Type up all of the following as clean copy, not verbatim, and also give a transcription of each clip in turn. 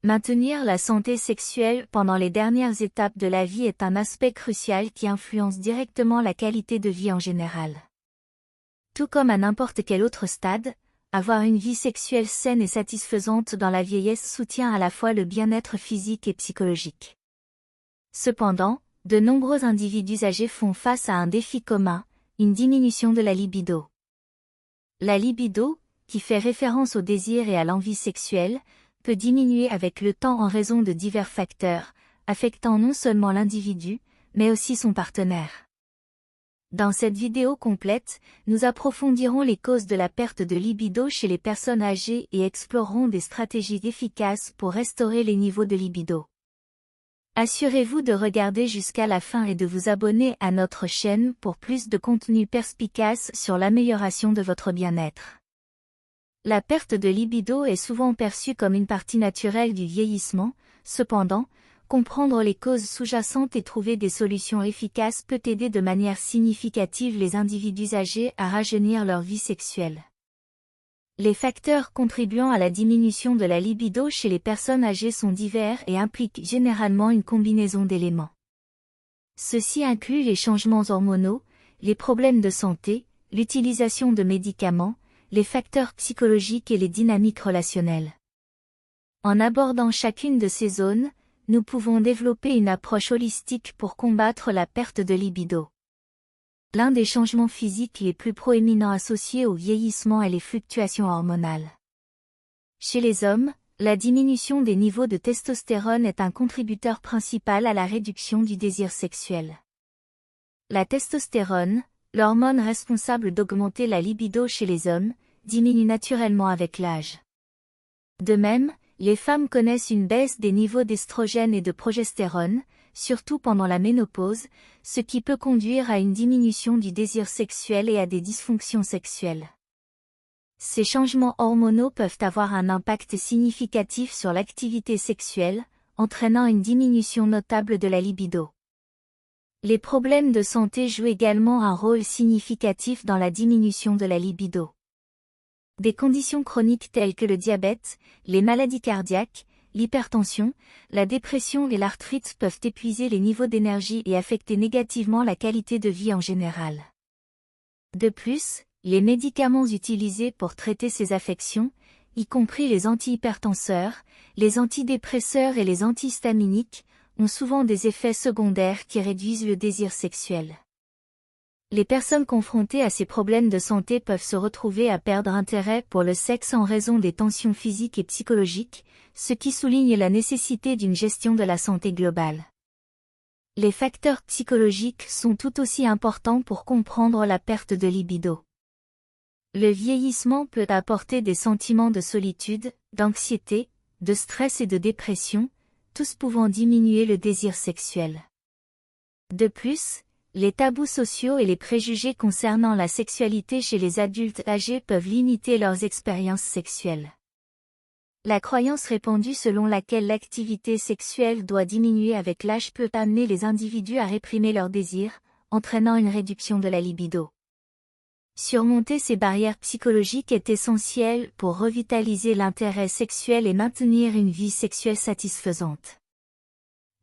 Maintenir la santé sexuelle pendant les dernières étapes de la vie est un aspect crucial qui influence directement la qualité de vie en général. Tout comme à n'importe quel autre stade, avoir une vie sexuelle saine et satisfaisante dans la vieillesse soutient à la fois le bien-être physique et psychologique. Cependant, de nombreux individus âgés font face à un défi commun, une diminution de la libido. La libido, qui fait référence au désir et à l'envie sexuelle, peut diminuer avec le temps en raison de divers facteurs, affectant non seulement l'individu, mais aussi son partenaire. Dans cette vidéo complète, nous approfondirons les causes de la perte de libido chez les personnes âgées et explorerons des stratégies efficaces pour restaurer les niveaux de libido. Assurez-vous de regarder jusqu'à la fin et de vous abonner à notre chaîne pour plus de contenu perspicace sur l'amélioration de votre bien-être. La perte de libido est souvent perçue comme une partie naturelle du vieillissement, cependant, comprendre les causes sous-jacentes et trouver des solutions efficaces peut aider de manière significative les individus âgés à rajeunir leur vie sexuelle. Les facteurs contribuant à la diminution de la libido chez les personnes âgées sont divers et impliquent généralement une combinaison d'éléments. Ceci inclut les changements hormonaux, les problèmes de santé, l'utilisation de médicaments, les facteurs psychologiques et les dynamiques relationnelles. En abordant chacune de ces zones, nous pouvons développer une approche holistique pour combattre la perte de libido. L'un des changements physiques les plus proéminents associés au vieillissement est les fluctuations hormonales. Chez les hommes, la diminution des niveaux de testostérone est un contributeur principal à la réduction du désir sexuel. La testostérone, l'hormone responsable d'augmenter la libido chez les hommes, diminue naturellement avec l'âge. De même, les femmes connaissent une baisse des niveaux d'estrogène et de progestérone, surtout pendant la ménopause, ce qui peut conduire à une diminution du désir sexuel et à des dysfonctions sexuelles. Ces changements hormonaux peuvent avoir un impact significatif sur l'activité sexuelle, entraînant une diminution notable de la libido. Les problèmes de santé jouent également un rôle significatif dans la diminution de la libido. Des conditions chroniques telles que le diabète, les maladies cardiaques, l'hypertension, la dépression et l'arthrite peuvent épuiser les niveaux d'énergie et affecter négativement la qualité de vie en général. De plus, les médicaments utilisés pour traiter ces affections, y compris les antihypertenseurs, les antidépresseurs et les antihistaminiques, ont souvent des effets secondaires qui réduisent le désir sexuel. Les personnes confrontées à ces problèmes de santé peuvent se retrouver à perdre intérêt pour le sexe en raison des tensions physiques et psychologiques, ce qui souligne la nécessité d'une gestion de la santé globale. Les facteurs psychologiques sont tout aussi importants pour comprendre la perte de libido. Le vieillissement peut apporter des sentiments de solitude, d'anxiété, de stress et de dépression, tous pouvant diminuer le désir sexuel. De plus, les tabous sociaux et les préjugés concernant la sexualité chez les adultes âgés peuvent limiter leurs expériences sexuelles. La croyance répandue selon laquelle l'activité sexuelle doit diminuer avec l'âge peut amener les individus à réprimer leurs désirs, entraînant une réduction de la libido. Surmonter ces barrières psychologiques est essentiel pour revitaliser l'intérêt sexuel et maintenir une vie sexuelle satisfaisante.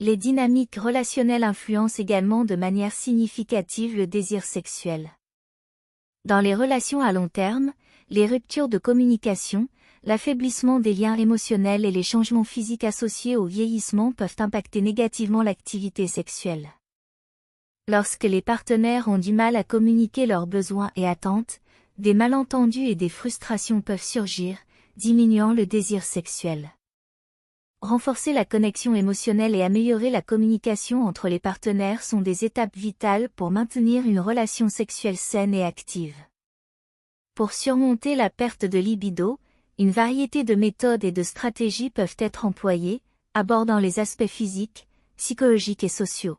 Les dynamiques relationnelles influencent également de manière significative le désir sexuel. Dans les relations à long terme, les ruptures de communication, l'affaiblissement des liens émotionnels et les changements physiques associés au vieillissement peuvent impacter négativement l'activité sexuelle. Lorsque les partenaires ont du mal à communiquer leurs besoins et attentes, des malentendus et des frustrations peuvent surgir, diminuant le désir sexuel. Renforcer la connexion émotionnelle et améliorer la communication entre les partenaires sont des étapes vitales pour maintenir une relation sexuelle saine et active. Pour surmonter la perte de libido, une variété de méthodes et de stratégies peuvent être employées, abordant les aspects physiques, psychologiques et sociaux.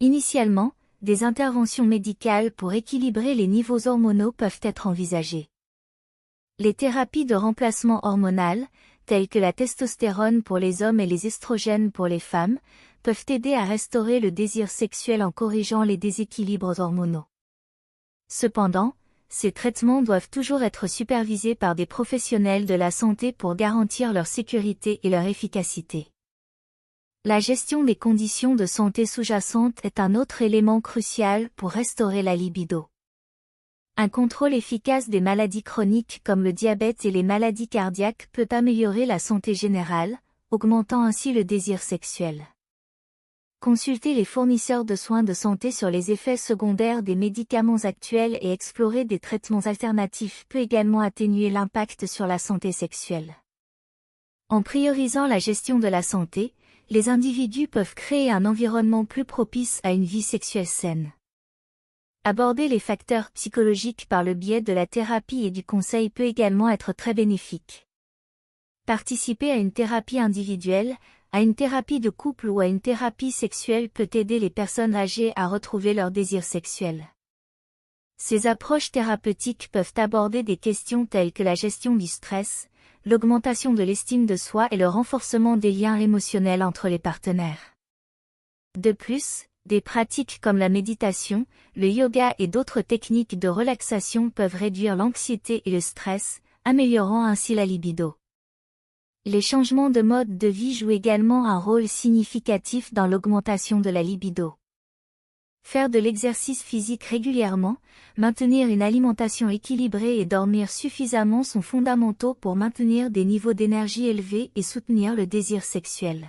Initialement, des interventions médicales pour équilibrer les niveaux hormonaux peuvent être envisagées. Les thérapies de remplacement hormonal, telles que la testostérone pour les hommes et les estrogènes pour les femmes, peuvent aider à restaurer le désir sexuel en corrigeant les déséquilibres hormonaux. Cependant, ces traitements doivent toujours être supervisés par des professionnels de la santé pour garantir leur sécurité et leur efficacité. La gestion des conditions de santé sous-jacentes est un autre élément crucial pour restaurer la libido. Un contrôle efficace des maladies chroniques comme le diabète et les maladies cardiaques peut améliorer la santé générale, augmentant ainsi le désir sexuel. Consulter les fournisseurs de soins de santé sur les effets secondaires des médicaments actuels et explorer des traitements alternatifs peut également atténuer l'impact sur la santé sexuelle. En priorisant la gestion de la santé, les individus peuvent créer un environnement plus propice à une vie sexuelle saine. Aborder les facteurs psychologiques par le biais de la thérapie et du conseil peut également être très bénéfique. Participer à une thérapie individuelle, à une thérapie de couple ou à une thérapie sexuelle peut aider les personnes âgées à retrouver leur désir sexuel. Ces approches thérapeutiques peuvent aborder des questions telles que la gestion du stress, l'augmentation de l'estime de soi et le renforcement des liens émotionnels entre les partenaires. De plus, des pratiques comme la méditation, le yoga et d'autres techniques de relaxation peuvent réduire l'anxiété et le stress, améliorant ainsi la libido. Les changements de mode de vie jouent également un rôle significatif dans l'augmentation de la libido. Faire de l'exercice physique régulièrement, maintenir une alimentation équilibrée et dormir suffisamment sont fondamentaux pour maintenir des niveaux d'énergie élevés et soutenir le désir sexuel.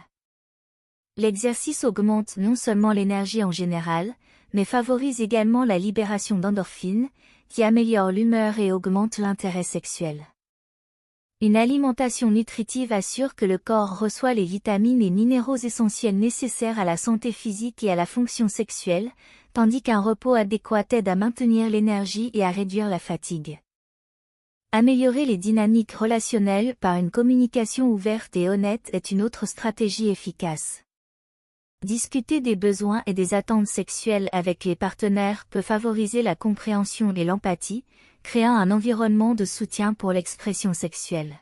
L'exercice augmente non seulement l'énergie en général, mais favorise également la libération d'endorphines, qui améliorent l'humeur et augmentent l'intérêt sexuel. Une alimentation nutritive assure que le corps reçoit les vitamines et minéraux essentiels nécessaires à la santé physique et à la fonction sexuelle, tandis qu'un repos adéquat aide à maintenir l'énergie et à réduire la fatigue. Améliorer les dynamiques relationnelles par une communication ouverte et honnête est une autre stratégie efficace. Discuter des besoins et des attentes sexuelles avec les partenaires peut favoriser la compréhension et l'empathie, créant un environnement de soutien pour l'expression sexuelle.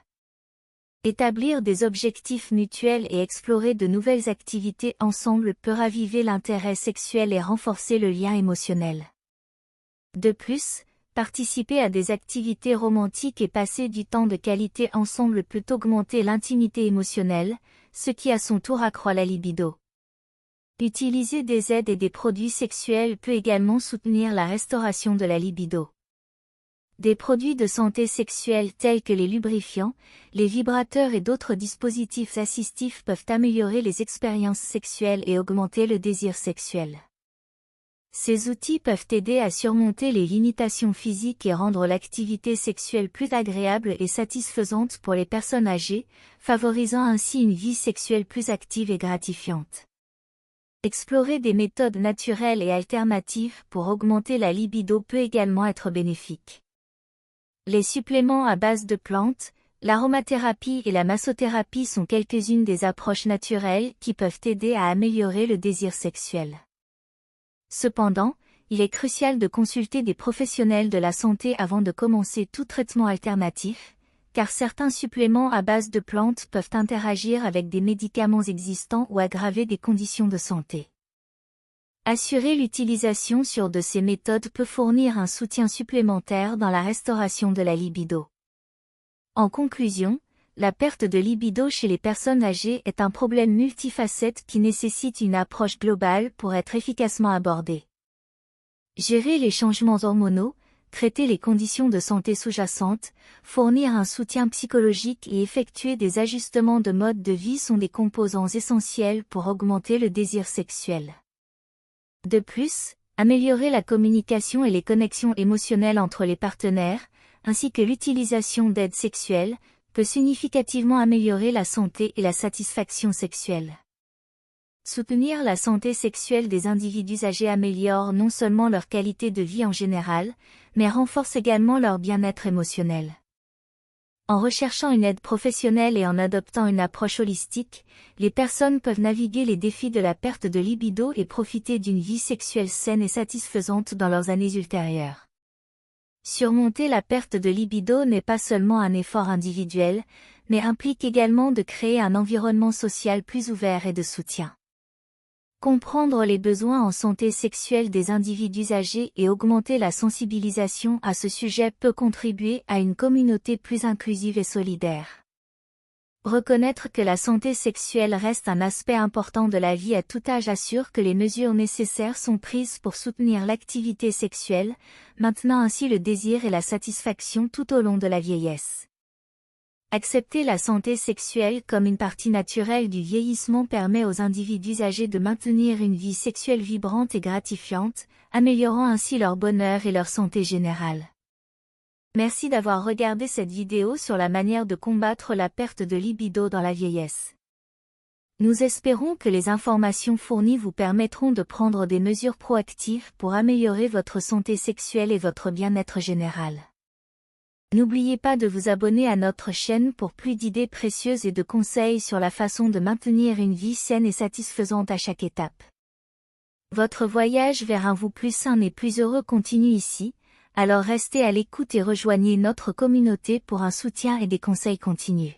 Établir des objectifs mutuels et explorer de nouvelles activités ensemble peut raviver l'intérêt sexuel et renforcer le lien émotionnel. De plus, participer à des activités romantiques et passer du temps de qualité ensemble peut augmenter l'intimité émotionnelle, ce qui à son tour accroît la libido. Utiliser des aides et des produits sexuels peut également soutenir la restauration de la libido. Des produits de santé sexuelle tels que les lubrifiants, les vibrateurs et d'autres dispositifs assistifs peuvent améliorer les expériences sexuelles et augmenter le désir sexuel. Ces outils peuvent aider à surmonter les limitations physiques et rendre l'activité sexuelle plus agréable et satisfaisante pour les personnes âgées, favorisant ainsi une vie sexuelle plus active et gratifiante. Explorer des méthodes naturelles et alternatives pour augmenter la libido peut également être bénéfique. Les suppléments à base de plantes, l'aromathérapie et la massothérapie sont quelques-unes des approches naturelles qui peuvent aider à améliorer le désir sexuel. Cependant, il est crucial de consulter des professionnels de la santé avant de commencer tout traitement alternatif, car certains suppléments à base de plantes peuvent interagir avec des médicaments existants ou aggraver des conditions de santé. Assurer l'utilisation sur de ces méthodes peut fournir un soutien supplémentaire dans la restauration de la libido. En conclusion, la perte de libido chez les personnes âgées est un problème multifacette qui nécessite une approche globale pour être efficacement abordé. Gérer les changements hormonaux, traiter les conditions de santé sous-jacentes, fournir un soutien psychologique et effectuer des ajustements de mode de vie sont des composants essentiels pour augmenter le désir sexuel. De plus, améliorer la communication et les connexions émotionnelles entre les partenaires, ainsi que l'utilisation d'aides sexuelles, peut significativement améliorer la santé et la satisfaction sexuelle. Soutenir la santé sexuelle des individus âgés améliore non seulement leur qualité de vie en général, mais renforce également leur bien-être émotionnel. En recherchant une aide professionnelle et en adoptant une approche holistique, les personnes peuvent naviguer les défis de la perte de libido et profiter d'une vie sexuelle saine et satisfaisante dans leurs années ultérieures. Surmonter la perte de libido n'est pas seulement un effort individuel, mais implique également de créer un environnement social plus ouvert et de soutien. Comprendre les besoins en santé sexuelle des individus âgés et augmenter la sensibilisation à ce sujet peut contribuer à une communauté plus inclusive et solidaire. Reconnaître que la santé sexuelle reste un aspect important de la vie à tout âge assure que les mesures nécessaires sont prises pour soutenir l'activité sexuelle, maintenant ainsi le désir et la satisfaction tout au long de la vieillesse. Accepter la santé sexuelle comme une partie naturelle du vieillissement permet aux individus âgés de maintenir une vie sexuelle vibrante et gratifiante, améliorant ainsi leur bonheur et leur santé générale. Merci d'avoir regardé cette vidéo sur la manière de combattre la perte de libido dans la vieillesse. Nous espérons que les informations fournies vous permettront de prendre des mesures proactives pour améliorer votre santé sexuelle et votre bien-être général. N'oubliez pas de vous abonner à notre chaîne pour plus d'idées précieuses et de conseils sur la façon de maintenir une vie saine et satisfaisante à chaque étape. Votre voyage vers un vous plus sain et plus heureux continue ici, alors restez à l'écoute et rejoignez notre communauté pour un soutien et des conseils continus.